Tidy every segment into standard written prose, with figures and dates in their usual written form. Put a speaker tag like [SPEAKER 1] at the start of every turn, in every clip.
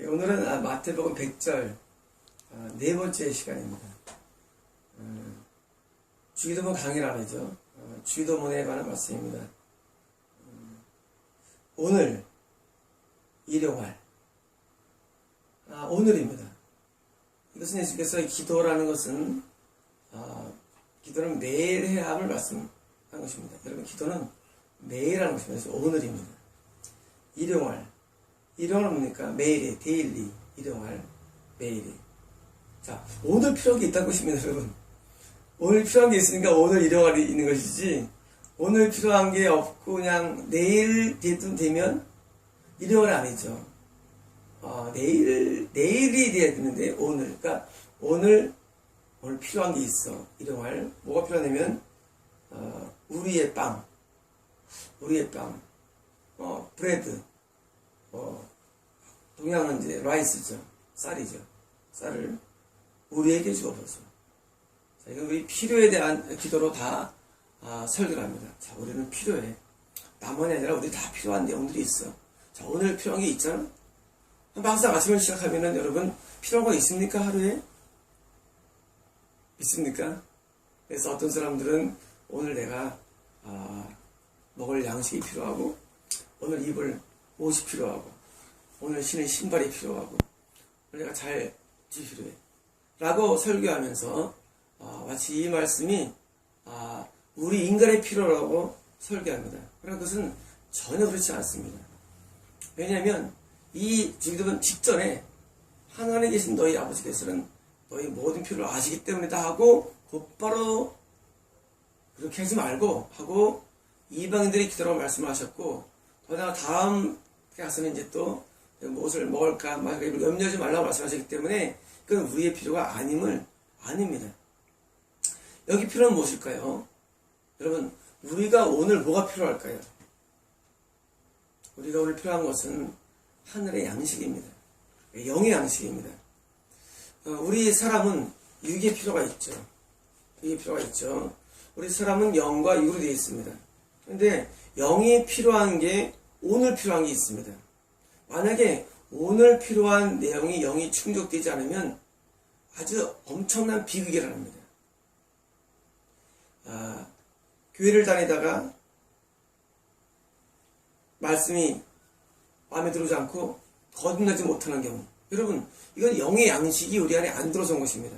[SPEAKER 1] 오늘은 마태복음 100절 네 번째 시간입니다. 주기도문 강의를 안 하죠. 주기도문에 관한 말씀입니다. 오늘 일용할 오늘입니다. 이것은 예수께서 기도라는 것은 기도는 매일 해야 함을 말씀한 것입니다. 여러분, 기도는 매일 하는 것입니다. 그래서 오늘입니다. 일용할 뭡니까? 매일에, 데일리, 일용할, 매일에. 자, 오늘 필요한 게 있다는 것입니다, 여러분. 오늘 필요한 게 있으니까 오늘 일용할이 있는 것이지, 오늘 필요한 게 없고 그냥 내일 되면 일용할이 아니죠. 내일이 돼야 되는데, 오늘. 그러니까, 오늘 필요한 게 있어. 일용할. 뭐가 필요하냐면, 우리의 빵, 브레드, 동양은 이제 라이스죠. 쌀이죠. 쌀을 우리에게 주옵소서. 자, 이건 우리 필요에 대한 기도로 다 설교를 합니다. 자, 우리는 필요해. 나만이 아니라 우리 다 필요한 내용들이 있어. 자, 오늘 필요한 게 있잖아. 항상 아침을 시작하면은 여러분 필요한 거 있습니까? 하루에? 있습니까? 그래서 어떤 사람들은 오늘 내가 먹을 양식이 필요하고, 오늘 입을 옷이 필요하고, 오늘 신을 신발이 필요하고, 오늘 내가 잘 필요해 라고 설교하면서 마치 이 말씀이 우리 인간의 필요라고 설교합니다. 그러나 그것은 전혀 그렇지 않습니다. 왜냐하면 이 주기도문 직전에 하늘에 계신 너희 아버지께서는 너희 모든 필요를 아시기 때문이다 하고 곧바로 그렇게 하지 말고 하고 이방인들이 기도라고 말씀하셨고, 더나 다음 가서는 이제 또 무엇을 먹을까 염려하지 말라고 말씀하셨기 때문에 그건 우리의 필요가 아닙니다. 여기 필요는 무엇일까요? 여러분, 우리가 오늘 뭐가 필요할까요? 우리가 오늘 필요한 것은 하늘의 양식입니다. 영의 양식입니다. 우리 사람은 육의 필요가 있죠. 우리 사람은 영과 육으로 되어 있습니다. 그런데 영이 필요한 게, 오늘 필요한 게 있습니다. 만약에 오늘 필요한 내용이 영이 충족되지 않으면 아주 엄청난 비극이 일어납니다. 교회를 다니다가 말씀이 마음에 들어오지 않고 거듭나지 못하는 경우, 여러분, 이건 영의 양식이 우리 안에 안 들어선 것입니다.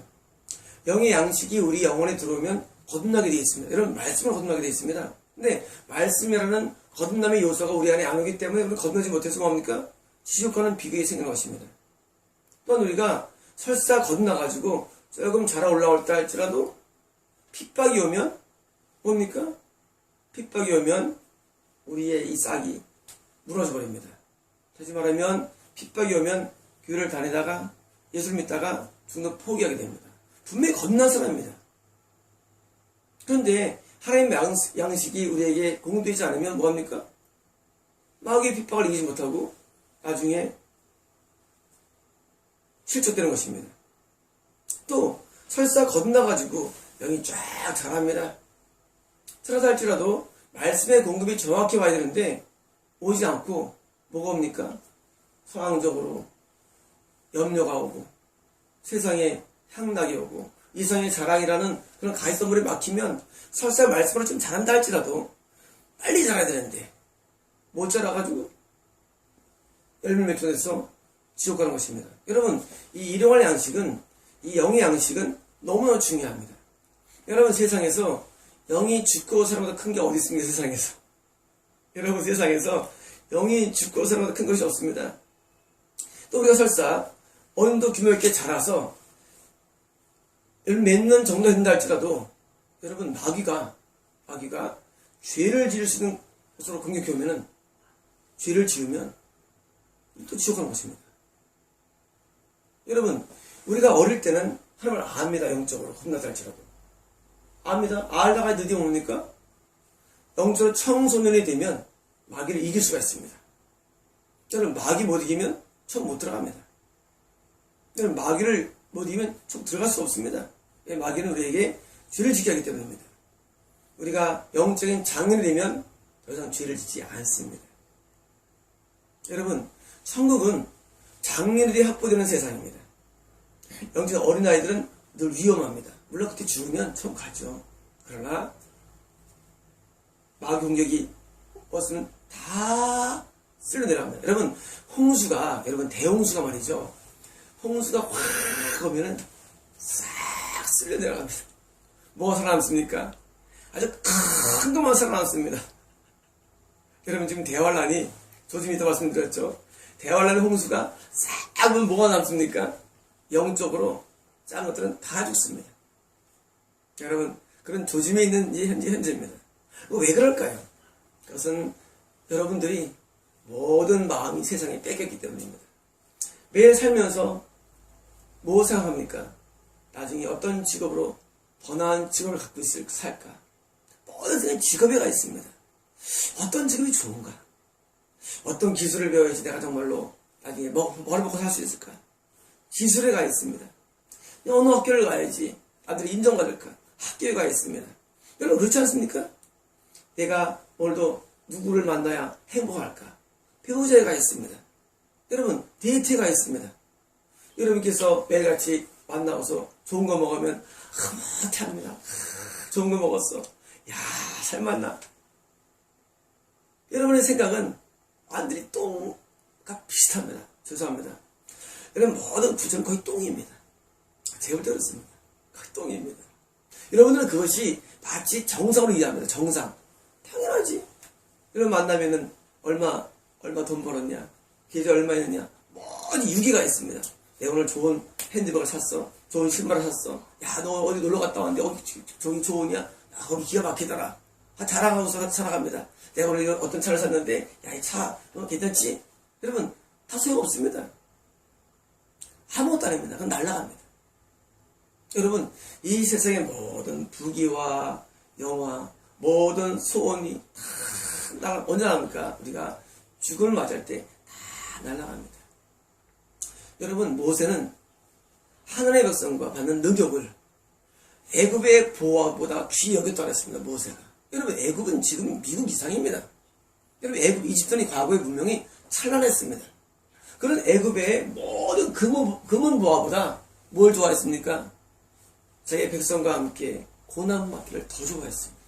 [SPEAKER 1] 영의 양식이 우리 영혼에 들어오면 거듭나게 되어 있습니다. 여러분, 말씀을 거듭나게 되어 있습니다. 근데 말씀이라는 거듭남의 요소가 우리 안에 안 오기 때문에 우리는 거듭나지 못해서 뭡니까? 지옥가는 비극이 생기는 것입니다. 또한 우리가 설사 거듭나가지고 조금 자라 올라올 때 할지라도 핍박이 오면 뭡니까? 핍박이 오면 우리의 이 싹이 무너져 버립니다. 다시 말하면 핍박이 오면 교회를 다니다가 예수를 믿다가 중도 포기하게 됩니다. 분명히 거듭난 사람입니다. 그런데 하나님의 양식이 우리에게 공급되지 않으면 뭐합니까? 마귀의 핍박을 이기지 못하고 나중에 실족되는 것입니다. 또 설사 거듭나가지고 영이 쫙 자랍니다. 자라다 할지라도 말씀의 공급이 정확히 와야 되는데 오지 않고 뭐가 옵니까? 상황적으로 염려가 오고, 세상에 향락이 오고, 이성의 자랑이라는 그런 가시선물이 막히면 설사 말씀으로 좀 잘한다 할지라도 빨리 자라야 되는데 못 자라가지고 열매 맺혀서 지옥 가는 것입니다. 여러분, 이 일용할 양식은, 이 영의 양식은 너무나 중요합니다. 여러분, 세상에서 영이 죽고 사는 것보다 큰 게 어디 있습니까? 세상에서. 여러분, 세상에서 영이 죽고 사는 것보다 큰 것이 없습니다. 또 우리가 설사 어느 정도 규모 있게 자라서 몇 년 정도 된다 할지라도 여러분, 마귀가 죄를 지을 수 있는 곳으로 공격해 오면은, 죄를 지으면 또 지옥 가는 것입니다. 여러분, 우리가 어릴 때는 하나님을 압니다. 영적으로 겁나다 할지라도 압니다. 알다가 드디어 뭡니까? 영적으로 청소년이 되면 마귀를 이길 수가 있습니다. 저는 마귀 못 이기면 처음 못 들어갑니다. 저는 마귀를 못 이기면 처음 들어갈 수 없습니다. 마귀는 우리에게 죄를 짓게 하기 때문입니다. 우리가 영적인 장년이 되면 더 이상 죄를 짓지 않습니다. 여러분, 천국은 장년들이 확보되는 세상입니다. 영적 어린아이들은 늘 위험합니다. 물론 그렇게 죽으면 처음 가죠. 그러나 마귀 공격이 없으면 다 쓸려 내려갑니다. 여러분, 홍수가, 여러분, 대홍수가 말이죠. 홍수가 확 오면은 싹 쓸려 내려갑니다. 뭐가 살아남습니까? 아주 큰 것만 살아남습니다. 여러분, 지금 대환란이, 조금 이따 말씀드렸죠. 대환란의 홍수가 싹 오면 뭐가 남습니까? 영적으로 작은 것들은 다 죽습니다. 여러분, 그런 조짐에 있는 현재입니다. 왜 그럴까요? 그것은 여러분들이 모든 마음이 세상에 뺏겼기 때문입니다. 매일 살면서 뭐 생각합니까? 나중에 어떤 직업으로 더 나은 직업을 갖고 살까? 모든 직업에 가 있습니다. 어떤 직업이 좋은가? 어떤 기술을 배워야지 내가 정말로 나중에 머리 먹고 살 수 있을까? 기술에 가 있습니다. 어느 학교를 가야지 아들이 인정받을까? 학교에 가 있습니다. 여러분, 그렇지 않습니까? 내가 오늘도 누구를 만나야 행복할까? 배우자에 가 있습니다. 여러분, 데이트에 가 있습니다. 여러분께서 매일같이 만나고서 좋은 거 먹으면 흐뭇합니다. 좋은 거 먹었어. 야, 잘 만나. 여러분의 생각은 완전히 똥과 비슷합니다. 죄송합니다. 여러분, 모든 부정은 거의 똥입니다. 제가 볼 때 그렇습니다. 거의 똥입니다. 여러분들은 그것이 마치 정상으로 이해합니다. 정상. 당연하지. 여러분 만나면은 얼마 돈 벌었냐? 계좌 얼마 있느냐? 모든 유기가 있습니다. 내가 오늘 좋은 핸드백을 샀어. 좋은 신발을 샀어. 야, 너 어디 놀러 갔다 왔는데 저기 좋으냐? 야, 거기 기가 막히더라. 자랑하고서 살아갑니다. 내가 오늘 어떤 차를 샀는데, 야, 이 차 괜찮지? 여러분, 다 소용없습니다. 아무것도 아닙니다. 그건 날아갑니다. 여러분, 이 세상의 모든 부귀와 영화, 모든 소원이 다 언제 나갑니까? 우리가 죽음을 맞이할 때 다 날아갑니다. 여러분, 모세는 하나님의 백성과 받는 능력을 애굽의 보호보다 귀히 여겼다고 했습니다. 모세가. 여러분, 애굽은 지금 미국 이상입니다. 여러분, 애굽 이집트는 과거의 문명이 찬란했습니다. 그런 애굽의 모든 금은 보화보다 뭘 좋아했습니까? 자기의 백성과 함께 고난 받기를 더 좋아했습니다.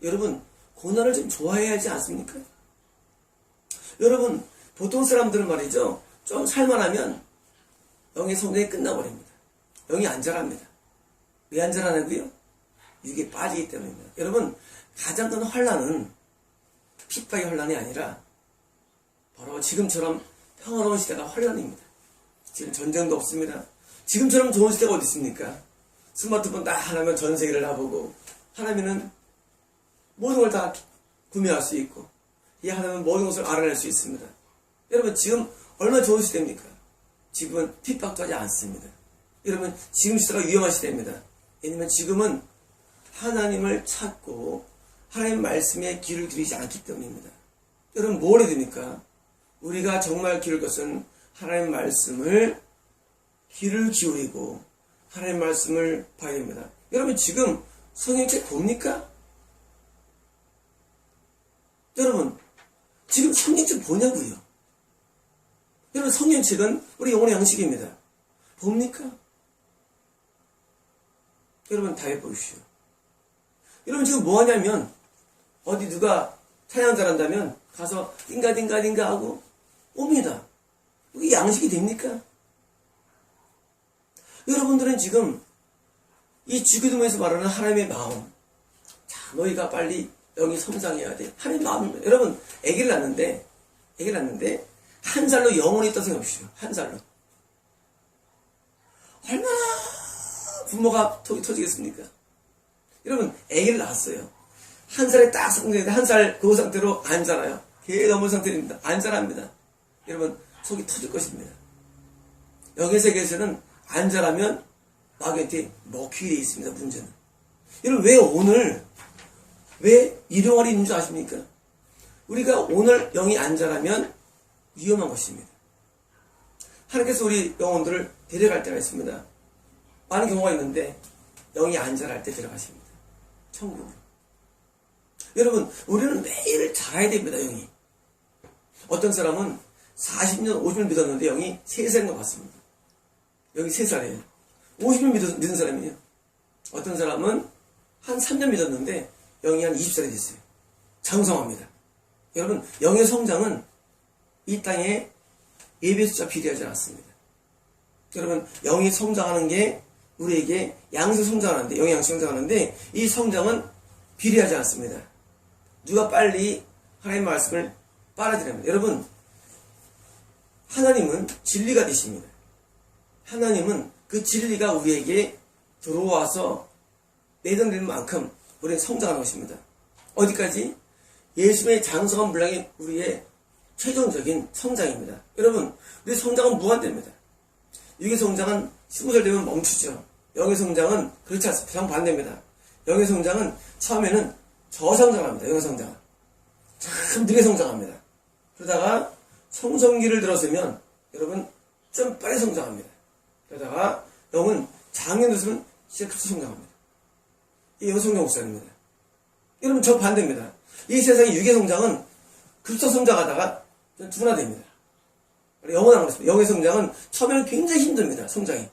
[SPEAKER 1] 여러분, 고난을 좀 좋아해야 하지 않습니까? 여러분, 보통 사람들은 말이죠, 좀 살만하면 영의 성장이 끝나버립니다. 영이 안 자랍니다. 왜 안 자라냐고요? 육에 빠지기 때문입니다. 여러분, 가장 큰 환난은 핍박의 환난이 아니라 바로 지금처럼 평화로운 시대가 환난입니다. 지금 전쟁도 없습니다. 지금처럼 좋은 시대가 어디 있습니까? 스마트폰 딱 하나면 전 세계를 다 보고, 하나면은 모든 걸 다 구매할 수 있고, 이 하나면 모든 것을 알아낼 수 있습니다. 여러분, 지금 얼마나 좋은 시대입니까? 지금은 핍박도 하지 않습니다. 여러분, 지금 시대가 위험한 시대입니다. 왜냐면 지금은 하나님을 찾고 하나님 말씀에 귀를 기울이지 않기 때문입니다. 여러분, 뭘 해야 됩니까? 우리가 정말 기울일 것은 하나님 말씀을 귀를 기울이고 하나님 말씀을 봐야 됩니다. 여러분, 지금 성경책 봅니까? 여러분, 지금 성경책 보냐고요? 여러분, 성경책은 우리 영혼의 양식입니다. 봅니까? 여러분, 다 해보십시오. 여러분, 지금 뭐 하냐면, 어디 누가 찬양 잘한다면 가서 띵가띵가띵가 하고 옵니다. 이게 양식이 됩니까? 여러분들은 지금 이 주기도문에서 말하는 하나님의 마음, 자, 너희가 빨리 영이 성장해야 돼. 하나님의 마음입니다. 여러분, 아기를 낳는데 한 살로 영혼이 있다고 생각하십시오. 한 살로. 얼마나 부모가 톡이 터지겠습니까? 여러분, 아기를 낳았어요. 한 살에 딱 성장했는데 한 살 그 상태로 안 자라요. 개 넘은 상태입니다. 안 자랍니다. 여러분, 속이 터질 것입니다. 영의 세계에서는 안 자라면 마귀한테 먹히게 되어 있습니다. 문제는. 여러분, 왜 일용할이 있는 줄 아십니까? 우리가 오늘 영이 안 자라면 위험한 것입니다. 하나님께서 우리 영혼들을 데려갈 때가 있습니다. 많은 경우가 있는데 영이 안 자랄 때 데려가십니다. 천국으로. 여러분, 우리는 매일 자라야 됩니다. 영이. 어떤 사람은 40년, 50년 믿었는데 영이 3살인 것 같습니다. 영이 3살이에요. 50년 믿은 사람이에요. 어떤 사람은 한 3년 믿었는데 영이 한 20살이 됐어요. 장성합니다. 여러분, 영의 성장은 이 땅에 예배 숫자 비례하지 않습니다. 여러분, 영이 성장하는 게 우리에게 양성 성장하는데, 영의 양성 성장하는데 이 성장은 비례하지 않습니다. 누가 빨리 하나님의 말씀을 빨아들입니다. 여러분, 하나님은 진리가 되십니다. 하나님은 그 진리가 우리에게 들어와서 내던지는 만큼 우리는 성장하는 것입니다. 어디까지? 예수의 장성한 분량이 우리의 최종적인 성장입니다. 여러분, 우리 성장은 무한대입니다. 육의 성장은 20살 되면 멈추죠. 영의 성장은 그렇지 않습니다. 정반대입니다. 영의 성장은 처음에는 저성장합니다. 영의 성장은. 참 느게 성장합니다. 그러다가 성성기를 들었으면 여러분 좀 빨리 성장합니다. 그러다가 영은 장년 들었으면 진짜 급속 성장합니다. 이 영성경 목사입니다. 여러분 저 반대입니다. 이 세상의 육의 성장은 급속 성장하다가 둔화됩니다. 영원한 것입니다. 영의 성장은 처음에는 굉장히 힘듭니다. 성장이.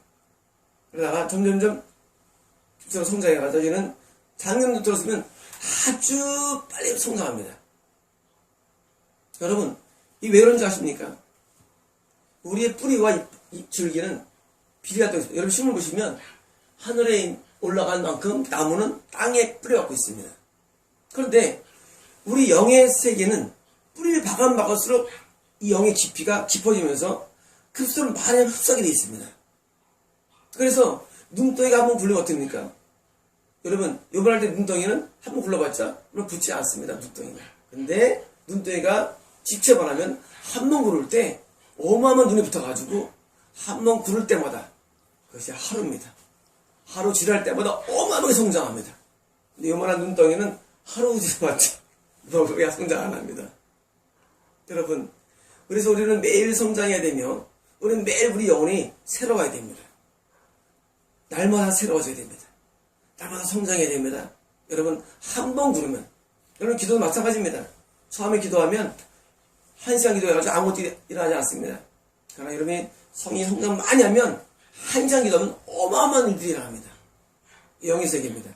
[SPEAKER 1] 그러다가 점점점 급속으로 성장해 가다 이제는 장년도 들었으면 아주 빨리 성장합니다. 여러분, 이 왜 그런지 아십니까? 우리의 뿌리와 이 줄기는 비례가 되어 있습니다. 여러분 식물 보시면 하늘에 올라간 만큼 나무는 땅에 뿌려갖고 있습니다. 그런데 우리 영의 세계는 뿌리를 박으면 이 영의 깊이가 깊어지면서 급속으로 많이 흡수하게 되어 있습니다. 그래서 눈덩이가 한번 굴리면 어떻습니까? 여러분, 요번할 때 눈덩이는 한번 굴러봤자 물론 붙지 않습니다. 눈덩이가. 근데 눈덩이가 직접하면 한 번 구를 때 어마어마한 눈이 붙어가지고 한 번 구를 때마다 그것이 하루입니다. 하루 지날 때마다 어마어마하게 성장합니다. 근데 요만한 눈덩이는 하루 지나봤자 뭐가 성장 안 합니다. 여러분, 그래서 우리는 매일 성장해야 되며 우리는 매일 우리 영혼이 새로워야 됩니다. 날마다 새로워져야 됩니다. 날마다 성장해야 됩니다. 여러분, 한 번 구르면 여러분 기도도 마찬가지입니다. 처음에 기도하면 1시간 기도해가지고 아무것도 일어나지 않습니다. 그러나 여러분이 성이 성장 많이 하면 1시간 기도하면 어마어마한 일들이 일어납니다. 영의 세계입니다.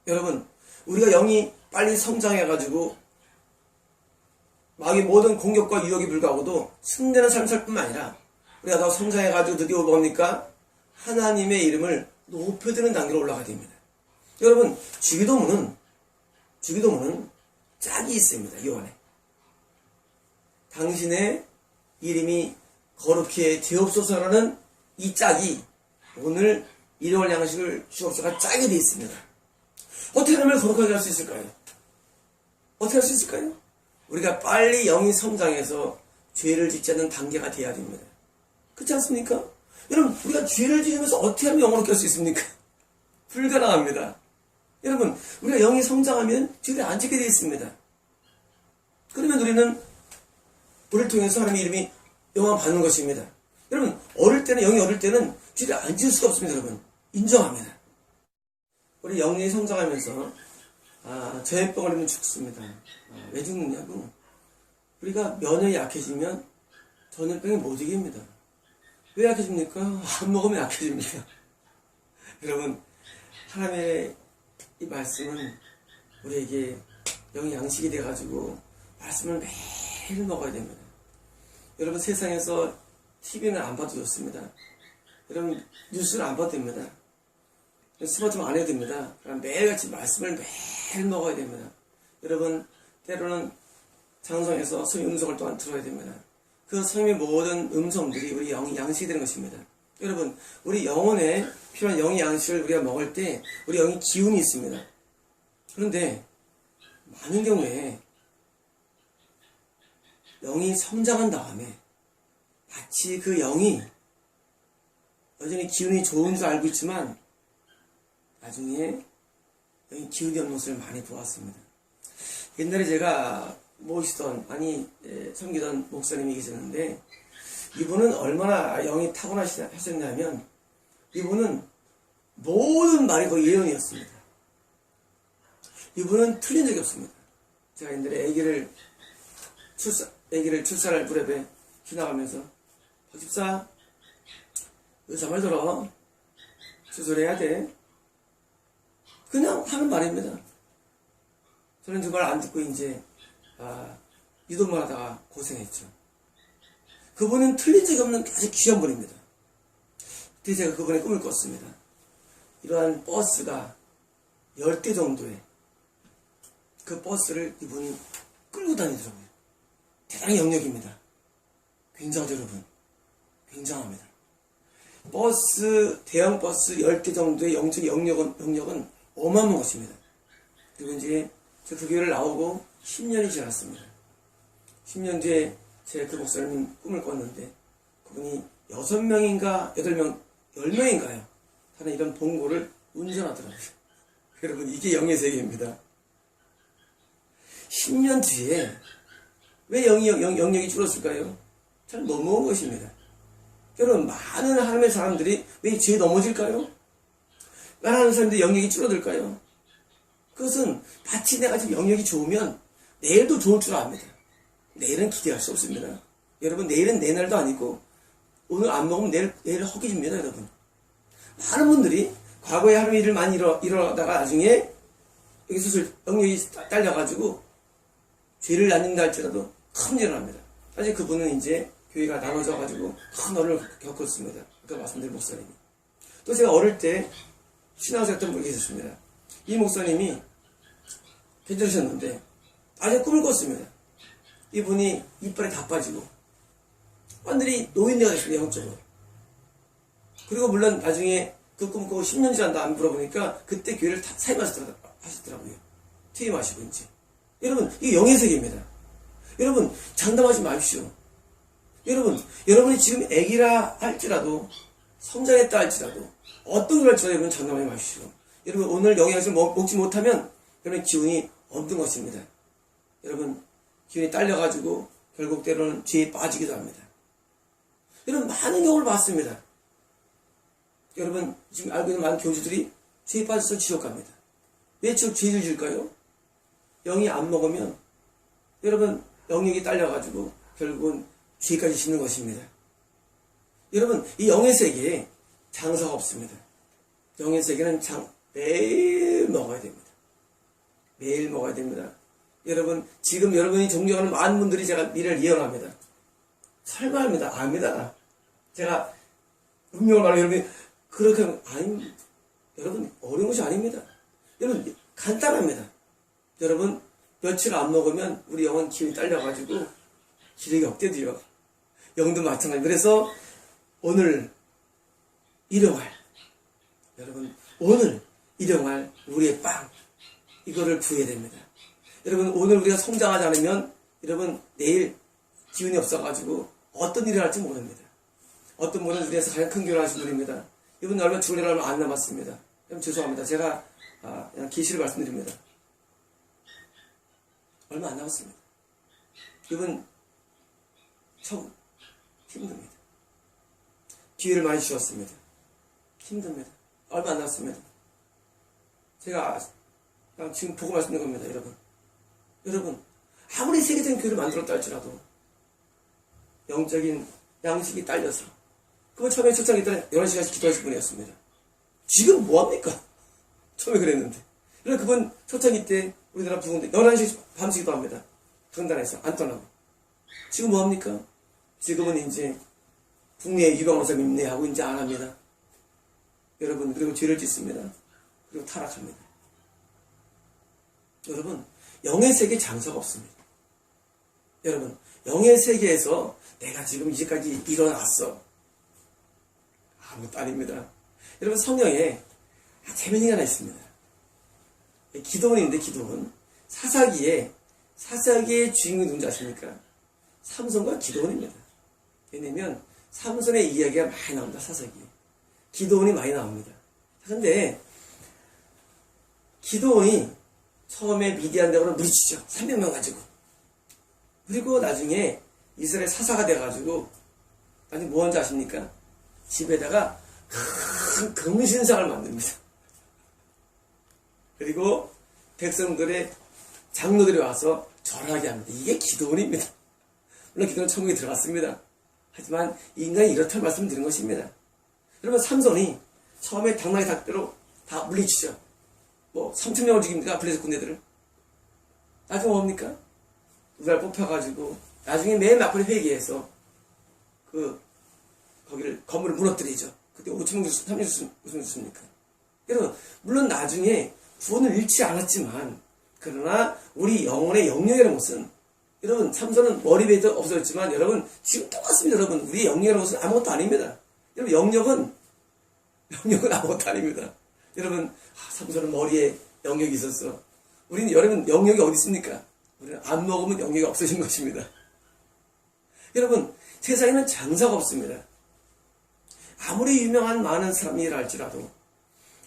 [SPEAKER 1] 여러분, 우리가 영이 빨리 성장해가지고 마귀의 모든 공격과 유혹에 불구하고도 승리하는 삶을 살 뿐만 아니라 우리가 더 성장해가지고 드디어 뭡니까? 하나님의 이름을 높여드는 단계로 올라가야 됩니다. 여러분, 주기도문은 짝이 있습니다. 이 안에. 당신의 이름이 거룩해 되옵소서라는 이 짝이 오늘 일월 양식을 주옵소서가 짝이 되어 있습니다. 어떻게 하면 거룩하게 할 수 있을까요? 어떻게 할 수 있을까요? 우리가 빨리 영이 성장해서 죄를 짓지 않는 단계가 돼야 됩니다. 그렇지 않습니까? 여러분, 우리가 죄를 지으면서 어떻게 하면 영으로 깰 수 있습니까? 불가능합니다. 여러분, 우리가 영이 성장하면 죄를 안 짓게 되어 있습니다. 그러면 우리를 통해서 하나님의 이름이 영광 받는 것입니다. 여러분, 영이 어릴 때는 죄를 안 지을 수가 없습니다. 여러분, 인정합니다. 우리 영이 성장하면서 저혈병 걸리면 죽습니다. 왜 죽느냐고? 우리가 면역이 약해지면 전염병이 못 이깁니다. 왜 약해집니까? 안 먹으면 약해집니다. 여러분, 하나님의 이 말씀은 우리에게 영의 양식이 돼가지고 말씀을 매일 먹어야 됩니다. 여러분, 세상에서 TV는 안 봐도 좋습니다. 여러분, 뉴스를 안 봐도 됩니다. 스마트폰 안 해도 됩니다. 그럼 매일같이 말씀을 매일 먹어야 됩니다. 여러분, 때로는 장성에서 성의 음성을 또한 들어야 됩니다. 그 성의 모든 음성들이 우리 영의 양식이 되는 것입니다. 여러분, 우리 영혼에 필요한 영의 양식을 우리가 먹을 때 우리 영의 기운이 있습니다. 그런데 많은 경우에 영이 성장한 다음에 마치 그 영이 여전히 기운이 좋은 줄 알고 있지만 나중에 영이 기운이 없는 것을 많이 보았습니다. 옛날에 제가 섬기던 목사님이 계셨는데 이분은 얼마나 영이 타고나셨냐면 이분은 모든 말이 거의 예언이었습니다. 이분은 틀린 적이 없습니다. 제가 옛날에 아기를 출산할 무렵에 지나가면서 박집사 의사 말 들어 수술해야 돼. 그냥 하는 말입니다. 저는 그 말 안 듣고 이제 이동만 하다가 고생했죠. 그분은 틀린 적이 없는 아주 귀한 분입니다. 그때 제가 그분의 꿈을 꿨습니다. 이러한 버스가 10대 정도의 그 버스를 이분이 끌고 다니더라고요. 대단히 영역입니다. 굉장하죠, 여러분. 굉장합니다. 대형 버스 10대 정도의 영적 영역은 어마어마한 것입니다. 그리고 이제 제가 그 교회를 나오고 10년이 지났습니다. 10년 뒤에 제가 그 목사님 꿈을 꿨는데 그분이 6명인가 8명, 10명인가요? 하는 이런 봉고를 운전하더라고요. 여러분, 이게 영의 세계입니다. 10년 뒤에 왜 영역이 줄었을까요? 잘 못 먹은 것입니다. 여러분, 많은 하나님의 사람들이 왜 죄에 넘어질까요? 많은 사람들이 영역이 줄어들까요? 그것은 마치 내가 지금 영역이 좋으면 내일도 좋을 줄 압니다. 내일은 기대할 수 없습니다. 여러분, 내일은 내 날도 아니고 오늘 안 먹으면 내일 허기집니다, 여러분. 많은 분들이 과거에 하루 일을 많이 이러다가 나중에 여기 수술 영역이 딸려가지고 죄를 낳는다 할지라도 큰 일을 합니다. 사실 그분은 이제 교회가 나눠져가지고 큰 어려움을 겪었습니다. 아까 말씀드린 목사님이. 또 제가 어릴 때 신앙생활 했던 분이 계셨습니다. 이 목사님이 괜찮으셨는데 아주 꿈을 꿨습니다. 이분이 이빨이 다 빠지고 완전히 노인네가 됐습니다. 영적으로. 그리고 물론 나중에 그 꿈 꾸고 10년 지난다 안 물어보니까 그때 교회를 다 사임하시더라고요. 퇴임하시고 이제. 여러분, 이게 영의 세계입니다. 여러분, 장담하지 마십시오. 여러분이 지금 애기라 할지라도 성장했다 할지라도 어떤 걸 할지라도 여러분 장담하지 마십시오. 여러분, 오늘 영양식을 먹지 못하면 여러분 기운이 없는 것입니다. 여러분, 기운이 딸려가지고 결국 때로는 죄에 빠지기도 합니다. 여러분, 많은 경우를 봤습니다. 여러분, 지금 알고 있는 많은 교주들이 죄에 빠져서 지옥 갑니다. 왜 죄를 질까요? 영이 안 먹으면 여러분, 영역이 딸려가지고 결국은 죄까지 짓는 것입니다. 여러분, 이 영의 세계에 장사가 없습니다. 영의 세계는 매일 먹어야 됩니다. 매일 먹어야 됩니다. 여러분, 지금 여러분이 존경하는 많은 분들이 제가 미래를 예언합니다. 설마 합니다. 압니다. 제가 운명을 말하면 여러분이 그렇게 하면 여러분, 어려운 것이 아닙니다. 여러분, 간단합니다. 여러분, 며칠 안 먹으면 우리 영은 기운이 딸려가지고 기력이 없대도요. 영도 마찬가지. 그래서 오늘 일용할 우리의 빵 이거를 구해야 됩니다. 여러분, 오늘 우리가 성장하지 않으면 여러분 내일 기운이 없어가지고 어떤 일을 할지 모릅니다. 어떤 분은 우리에서 가장 큰 교회를 하신 분입니다. 이분 얼마 죽을 일 얼마 안 남았습니다. 여러분, 죄송합니다. 제가 그냥 계시를 말씀드립니다. 얼마 안 남았습니다. 이분 참 힘듭니다. 기회를 많이 주셨습니다. 힘듭니다. 얼마 안 남았습니다. 제가 그냥 지금 보고 말씀드린 겁니다. 여러분, 아무리 세계적인 교회를 만들었다 할지라도 영적인 양식이 딸려서 그분 처음에 초창기 때는 11시간씩 기도하신 분이었습니다. 지금 뭐합니까? 처음에 그랬는데. 그래서 그분 초창기 때 우리나라 부흥대 11시 밤새 기도합니다. 전단에서 안 떠나고. 지금 뭐합니까? 지금은 이제 국내에 유병원사 임내하고 이제 안 합니다. 여러분, 그리고 죄를 짓습니다. 그리고 타락합니다. 여러분, 영의 세계 장사가 없습니다. 여러분, 영의 세계에서 내가 지금 이제까지 일어났어. 아무것도 아닙니다. 여러분, 성경에 재밌는 게 하나 있습니다. 기도원인데, 기도원. 사사기의 주인공이 누군지 아십니까? 삼손과 기도원입니다. 왜냐면 삼손의 이야기가 많이 나옵니다. 사사기에. 기도원이 많이 나옵니다. 그런데 기도원이 처음에 미디안 대군을 물리치죠. 300명 가지고. 그리고 나중에 이스라엘 사사가 돼가지고 나중에 뭐 하는지 아십니까? 집에다가 큰 금신상을 만듭니다. 그리고 백성들의 장로들이 와서 절하게 합니다. 이게 기도원입니다. 물론 기도원 천국에 들어갔습니다. 하지만 인간이 이렇다는 말씀을 드리는 것입니다. 여러분, 삼손이 처음에 당나귀 닭대로 다 물리치죠. 뭐 3,000명을 죽입니까? 블레셋 군대들을. 나중에 뭡니까? 누가 뽑혀가지고 나중에 맨 막판에 회개해서 거기를 건물을 무너뜨리죠. 그때 5,000명 죽습니까? 3,000명 죽습니까? 여러분, 물론 나중에 구원을 잃지 않았지만, 그러나 우리 영혼의 영역이라는 것은, 여러분, 삼손은 머리배도 없어졌지만, 여러분, 지금 똑같습니다. 여러분, 우리 영역이라는 것은 아무것도 아닙니다. 여러분, 영역은 아무것도 아닙니다. 여러분, 삼손은 머리에 영역이 있었어. 우리는, 여러분, 영역이 어디 있습니까? 우리는 안 먹으면 영역이 없어진 것입니다. 여러분, 세상에는 장사가 없습니다. 아무리 유명한 많은 사람이라 할지라도,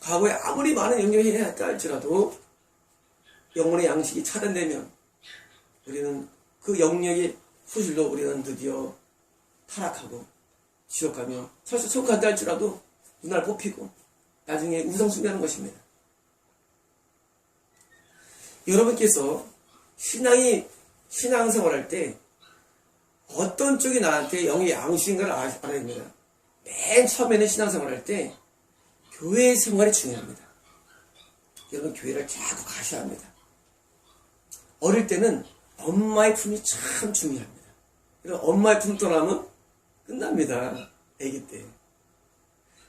[SPEAKER 1] 과거에 아무리 많은 영역이 했다 할지라도, 영혼의 양식이 차단되면, 우리는 그 영역의 소실로 우리는 드디어 타락하고, 지옥 가며, 설사 천국 간다 할지라도, 눈알 뽑히고, 나중에 우상숭배하는 것입니다. 여러분께서 신앙생활할 때, 어떤 쪽이 나한테 영의 양식인가를 알아야 됩니다. 맨 처음에는 신앙생활할 때 교회 생활이 중요합니다. 여러분, 교회를 자꾸 가셔야 합니다. 어릴 때는 엄마의 품이 참 중요합니다. 여러분, 엄마의 품 떠나면 끝납니다. 아기 때.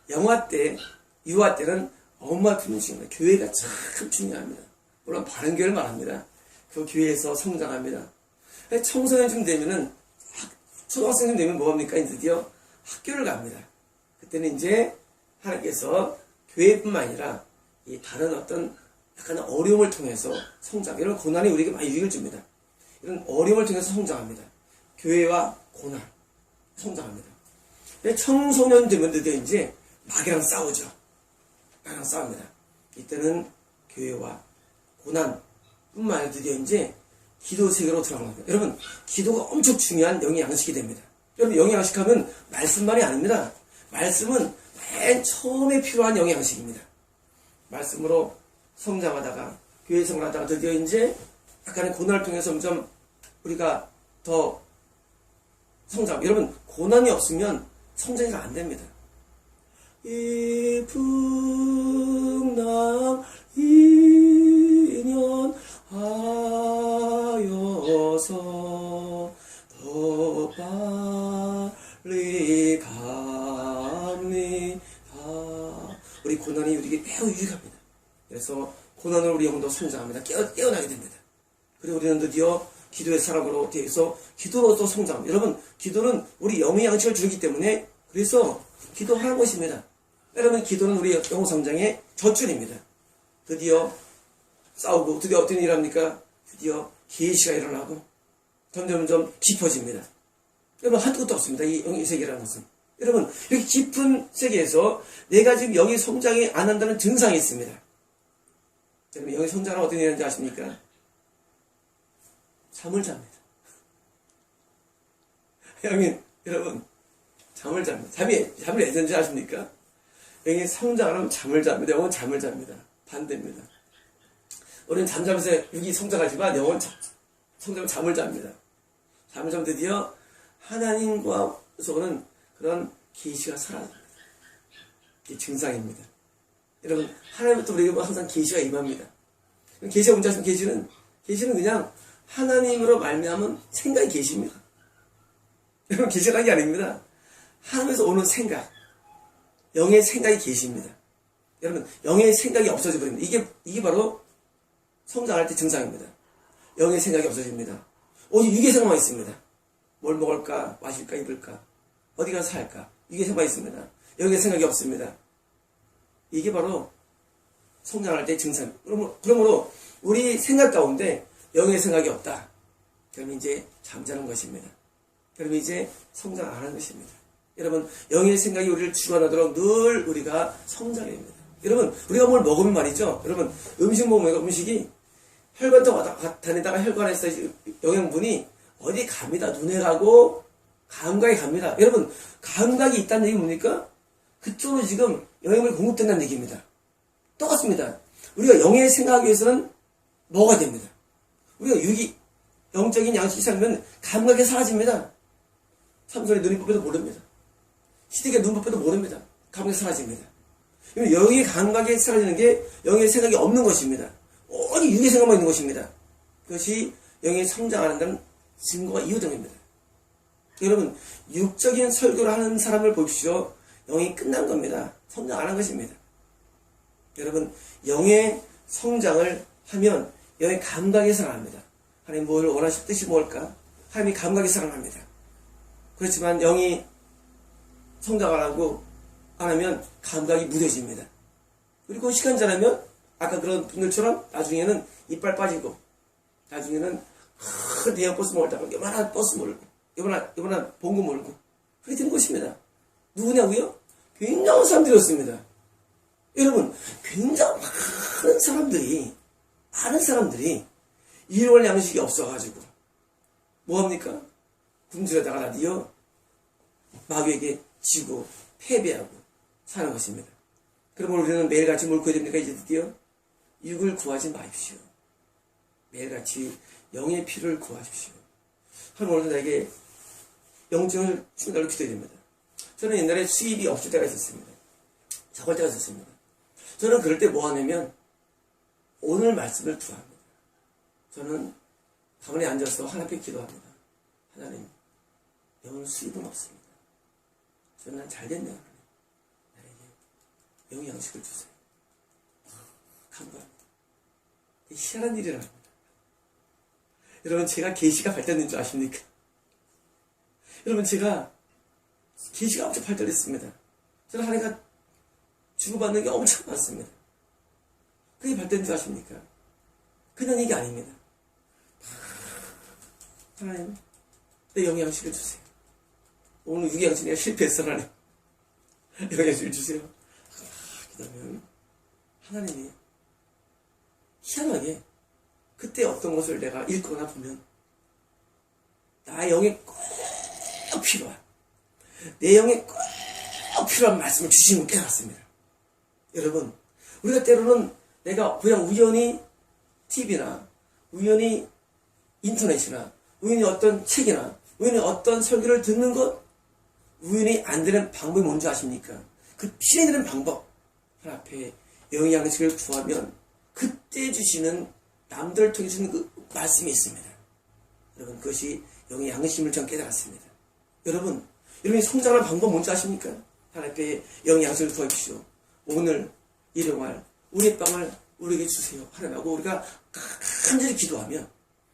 [SPEAKER 1] 영아 때, 유아 때는 엄마의 품이 중요합니다. 교회가 참 중요합니다. 물론 바른 교회를 말합니다. 그 교회에서 성장합니다. 청소년쯤 되면은, 초등학생쯤 되면 뭐합니까? 드디어 학교를 갑니다. 그때는 이제 하나님께서 교회뿐만 아니라 이 다른 어떤 약간 어려움을 통해서 성장, 이런 고난이 우리에게 많이 유익을 줍니다. 이런 어려움을 통해서 성장합니다. 교회와 고난, 성장합니다. 청소년 되면 드디어 이제 마귀랑 싸우죠. 마귀랑 싸웁니다. 이때는 교회와 고난뿐만 아니라 드디어 이제 기도 세계로 들어가는 거예요. 여러분, 기도가 엄청 중요한 영의 양식이 됩니다. 여러분, 영의 양식하면 말씀만이 아닙니다. 말씀은 맨 처음에 필요한 영의 양식입니다. 말씀으로 성장하다가, 교회 생활하다가 드디어 이제 약간의 고난을 통해서 점점 우리가 더 성장. 여러분, 고난이 없으면 성장이 안 됩니다. 이 풍랑 인연 하여서 더 빨리 갑니다. 우리 고난이 우리에게 매우 유익합니다. 그래서 고난을 우리 영혼도 성장합니다. 깨어나게 됩니다. 그리고 우리는 드디어 기도의 사람으로 되어서 기도로도 성장합니다. 여러분, 기도는 우리 영의 양식을 주기 때문에 그래서 기도하는 것입니다. 여러분, 기도는 우리 영혼 성장의 젖줄입니다. 드디어 싸우고, 드디어 어떤 일을 합니까? 드디어 계시가 일어나고 점점 깊어집니다. 여러분, 한두 것도 없습니다. 이 영의 세계라는 것은. 여러분, 이렇게 깊은 세계에서 내가 지금 영의 성장이 안 한다는 증상이 있습니다. 여러분, 영의 성장은 어떤 일인지 아십니까? 잠을 잡니다. 여러분, 잠을 잡니다. 잠을 왜 자는지 아십니까? 영의 성장하면 잠을 잡니다. 영은 잠을 잡니다. 반대입니다. 우리는 잠자면서 육이 성장하지만 영은 성장하면 잠을 잡니다. 잠을 자면 드디어 하나님과서 오는 그런 계시가 사라집니다. 이게 증상입니다. 여러분, 하나님부터 우리에게 항상 계시가 임합니다. 계시가 뭔지 아시면 계시는 그냥 하나님으로 말미암은 생각이 계십니다. 여러분, 계시라는 게 아닙니다. 하나님에서 오는 생각, 영의 생각이 계십니다. 여러분, 영의 생각이 없어져 버립니다. 이게 바로 성장할 때 증상입니다. 영의 생각이 없어집니다. 오직 육의 생각만 있습니다. 뭘 먹을까, 마실까, 입을까, 어디 가서 살까, 육의 생각만 있습니다. 영의 생각이 없습니다. 이게 바로 성장할 때 증상입니다. 그러므로 우리 생각 가운데 영의 생각이 없다. 그러면 이제 잠자는 것입니다. 그러면 이제 성장 안 하는 것입니다. 여러분, 영의 생각이 우리를 주관하도록 늘 우리가 성장해야 됩니다. 여러분, 우리가 뭘 먹으면 말이죠. 여러분, 음식 먹으면 음식이 혈관 다니다가 혈관에서 영양분이 어디 갑니다. 눈에 가고 감각에 갑니다. 여러분, 감각이 있다는 얘기 뭡니까? 그쪽으로 지금 영양분이 공급된다는 얘기입니다. 똑같습니다. 우리가 영의 생각하기 위해서는 뭐가 됩니다. 우리가 영적인 양식이 살면 감각이 사라집니다. 삼손이 눈이 뽑혀도 모릅니다. 시드기가 눈 뽑혀도 모릅니다. 감각이 사라집니다. 영의 감각이 사라지는 게 영의 생각이 없는 것입니다. 오직 육의 생각만 있는 것입니다. 그것이 영이 성장하는 증거가 이유등입니다. 여러분, 육적인 설교를 하는 사람을 보십시오. 영이 끝난 겁니다. 성장 안 한 것입니다. 여러분, 영의 성장을 하면 영의 감각이 살아납니다. 하나님 뭘 원하실 뜻이 뭘까? 하나님이 감각이 살아납니다. 그렇지만 영이 성장 안 하고 안 하면 감각이 무뎌집니다. 그리고 시간 지나면 아까 그런 분들처럼 나중에는 이빨 빠지고 나중에는 큰 대형 버스 몰다가 요만한 버스 몰고 요만한 봉고 몰고 그렇게 되는 것입니다. 누구냐고요? 굉장한 사람들이었습니다. 여러분, 굉장히 많은 사람들이 일월 양식이 없어가지고 뭐합니까? 굶주려다가 라디오 마귀에게 지고 패배하고 사는 것입니다. 그러면 우리는 매일같이 뭘 구해야 됩니까? 이제 드디어 육을 구하지 마십시오. 매일같이 영의 피를 구하십시오. 하나님 오늘 나에게 영증을 주달로 기도해야 됩니다. 저는 옛날에 수입이 없을 때가 있었습니다. 적을 때가 있었습니다. 저는 그럴 때 뭐 하냐면 오늘 말씀을 구합니다. 저는 가만히 앉아서 하나님 앞에 기도합니다. 하나님, 오늘 수입은 없습니다. 저는 잘 됐네요. 나에게 영의 양식을 주세요. 감사합니다. 희한한 일이라 합니다. 여러분, 제가 계시가 발달된 줄 아십니까? 여러분, 제가 계시가 엄청 발달했습니다. 저는 하나님과 주고받는 게 엄청 많습니다. 그게 발달된 줄 아십니까? 그냥 이게 아닙니다. 하나님, 내 영의 양식을 주세요. 오늘 육의 양식 내가 실패했어, 하나님. 영의 양식을 주세요. 그러면 하나님이 희한하게 그때 어떤 것을 내가 읽거나 보면 나의 영에 꼭 필요한 내 영에 꼭 필요한 말씀을 주시는 걸 깨닫습니다. 여러분, 우리가 때로는 내가 그냥 우연히 TV나 우연히 인터넷이나 우연히 어떤 책이나 우연히 어떤 설교를 듣는 것, 우연히 안 되는 방법이 뭔지 아십니까? 그 필요되는 방법 하나 앞에 영의 양식을 구하면 그때 주시는 남들을 통해 주는 그 말씀이 있습니다. 여러분, 그것이 영의 양심을 전 깨달았습니다. 여러분이 성장하는 방법 뭔지 아십니까? 하나님 앞에 영의 양식을 구하십시오. 오늘 일용할 우리의 빵을 우리에게 주세요. 하나님하고 우리가 간절히 기도하면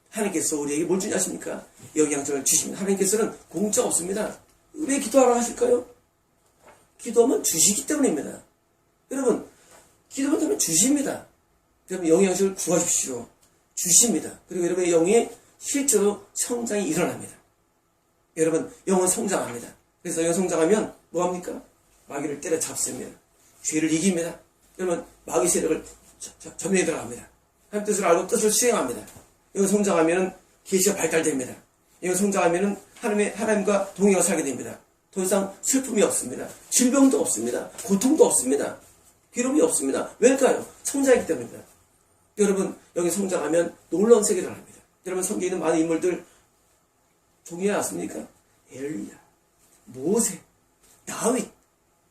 [SPEAKER 1] 하나님께서 우리에게 뭘 주냐 하십니까? 영의 양식을 주십니다. 하나님께서는 공짜가 없습니다. 왜 기도하라 하실까요? 기도하면 주시기 때문입니다. 여러분, 기도하면 주십니다. 여러분, 영의 양식을 구하십시오. 주십니다. 그리고 여러분의 영이 실제로 성장이 일어납니다. 여러분, 영은 성장합니다. 그래서 영 성장하면 뭐합니까? 마귀를 때려잡습니다. 죄를 이깁니다. 여러분, 마귀 세력을 점령에 들어갑니다. 하나님 뜻을 알고 뜻을 수행합니다. 영 성장하면 계시가 발달됩니다. 영 성장하면 하나님과 동행하여 살게 됩니다. 더 이상 슬픔이 없습니다. 질병도 없습니다. 고통도 없습니다. 괴로움이 없습니다. 왜일까요? 성장했기 때문입니다. 여러분, 여기 성장하면 놀라운 세계를 합니다. 여러분, 성경에 있는 많은 인물들 존경하지 않습니까? 엘리야, 모세, 다윗.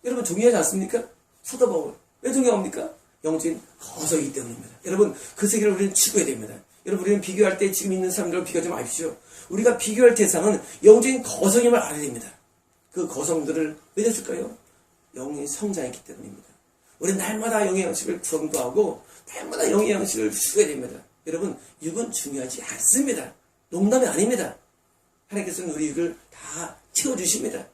[SPEAKER 1] 여러분, 존경하지 않습니까? 사도 바울. 왜 존경합니까? 영적인 거성이기 때문입니다. 여러분, 그 세계를 우리는 추구해야 됩니다. 여러분, 우리는 비교할 때 지금 있는 사람들과 비교하지 마십시오. 우리가 비교할 대상은 영적인 거성임을 알아야 됩니다. 그 거성들을 왜 됐을까요? 영이 성장했기 때문입니다. 우리는 날마다 영의 양식을 구하고 날마다 영의 양식을 추구해야 됩니다. 여러분, 육은 중요하지 않습니다. 농담이 아닙니다. 하나님께서는 우리 육을 다 채워주십니다.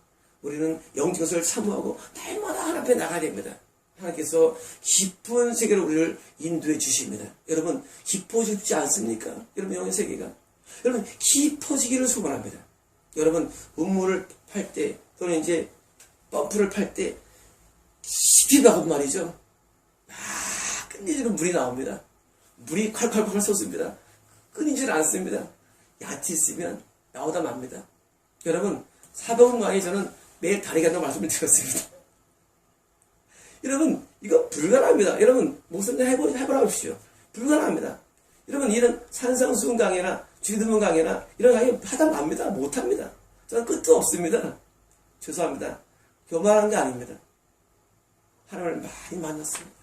[SPEAKER 1] 우리는 영적인 것을 사모하고 날마다 하나님 앞에 나가야 됩니다. 하나님께서 깊은 세계로 우리를 인도해 주십니다. 여러분, 깊어지고 싶지 않습니까? 여러분, 영의 세계가. 여러분, 깊어지기를 소원합니다. 여러분, 우물을 팔 때 또는 이제 펌프를 팔 때 깊이 박은 말이죠. 끊이지는 물이 나옵니다. 물이 콸콸콸 솟습니다. 끊이질 않습니다. 얕이 쓰면 나오다 맙니다. 여러분, 사도문강에 저는 매일 다리 간다고 말씀을 드렸습니다. 여러분, 이거 불가능합니다. 여러분, 목소리 해보라 하십시오. 불가능합니다. 여러분, 이런 산성수훈 강의나 주기도문 강의나 이런 강의 하다 맙니다. 못합니다. 저는 끝도 없습니다. 죄송합니다. 교만한 게 아닙니다. 하나님을 많이 만났습니다.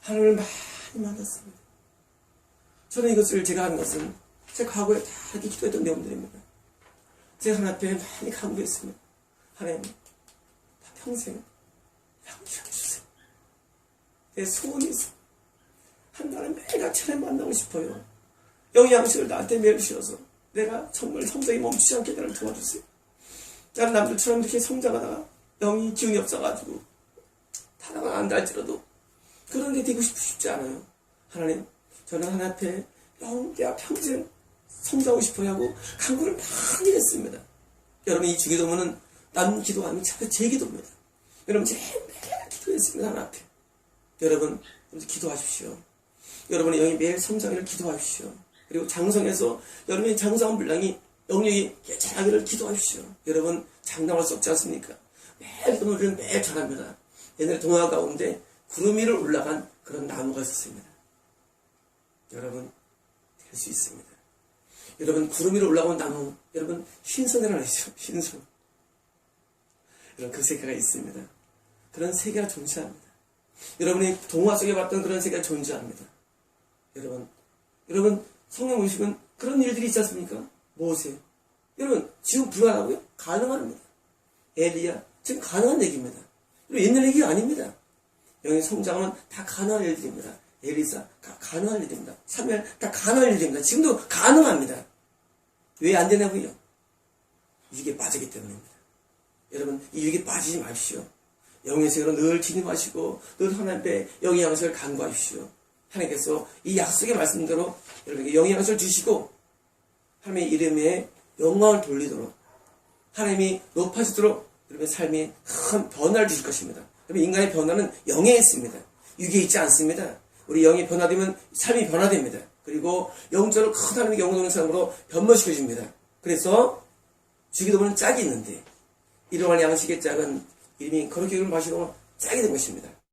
[SPEAKER 1] 하나님을 많이 만났습니다. 저는 이것을 제가 하는 것은 제 과거에 다 이렇게 기도했던 내용들입니다. 제가 하나님 앞에 많이 간구했습니다. 하나님, 다 평생 양육해 주세요. 내 소원이 있어. 하나님 매일같이 하나님 만나고 싶어요. 영양식을 나한테 매일 주셔서 내가 정말 성장이 멈추지 않게 나를 도와주세요. 다른 남들처럼 이렇게 성장하다가 영이 기운이 없어가지고 타다가 안다 할지라도 그런 데 되고 싶지 않아요. 하나님, 저는 하나님 앞에 내가 평생 성장하고 싶어야 하고 간구를 많이 했습니다. 여러분, 이 주기도문은 남 기도 아니면 제 기도입니다. 여러분, 제가 매일 기도했습니다. 하나님 앞에. 여러분 기도하십시오. 여러분의 영이 매일 성장을 기도하십시오. 그리고 장성해서 여러분의 장성한 분량이 영역이 깨끗하기를 기도하십시오. 여러분, 장담할 수 없지 않습니까? 매일 우리는 매일 전합니다. 옛날에 동화 가운데 구름 위로 올라간 그런 나무가 있었습니다. 여러분, 될 수 있습니다. 여러분, 구름 위로 올라온 나무, 여러분, 흰손이라고 하시죠. 흰손. 여러분, 그 세계가 있습니다. 그런 세계가 존재합니다. 여러분이 동화 속에 봤던 그런 세계가 존재합니다. 여러분, 성경 보시면 그런 일들이 있지 않습니까? 모세. 여러분, 지금 불가능하고요? 가능합니다. 엘리야, 지금 가능한 얘기입니다. 그리고 옛날 얘기가 아닙니다. 영의 성장은 다 가능한 일들입니다. 엘리사, 다 가능한 일입니다. 사무엘, 다 가능한 일입니다. 지금도 가능합니다. 왜 안 되냐고요? 유익에 빠지기 때문입니다. 여러분, 이 유익에 빠지지 마십시오. 영의 세계로 늘 진입하시고 늘 하나님께 영의 양식을 간구하십시오. 하나님께서 이 약속의 말씀대로 여러분에게 영의 양식을 주시고 하나님의 이름에 영광을 돌리도록 하나님이 높아지도록 여러분의 삶이 큰 변화를 주실 것입니다. 여러분, 인간의 변화는 영에 있습니다. 육에 있지 않습니다. 우리 영이 변화되면 삶이 변화됩니다. 그리고 영적으로 큰 하나님의 영광 오는 사람으로 변모시켜줍니다. 그래서 주기도문은 짝이 있는데 일용할 양식의 짝은 이름이 거룩히 이름을 마시고 짝이 된 것입니다.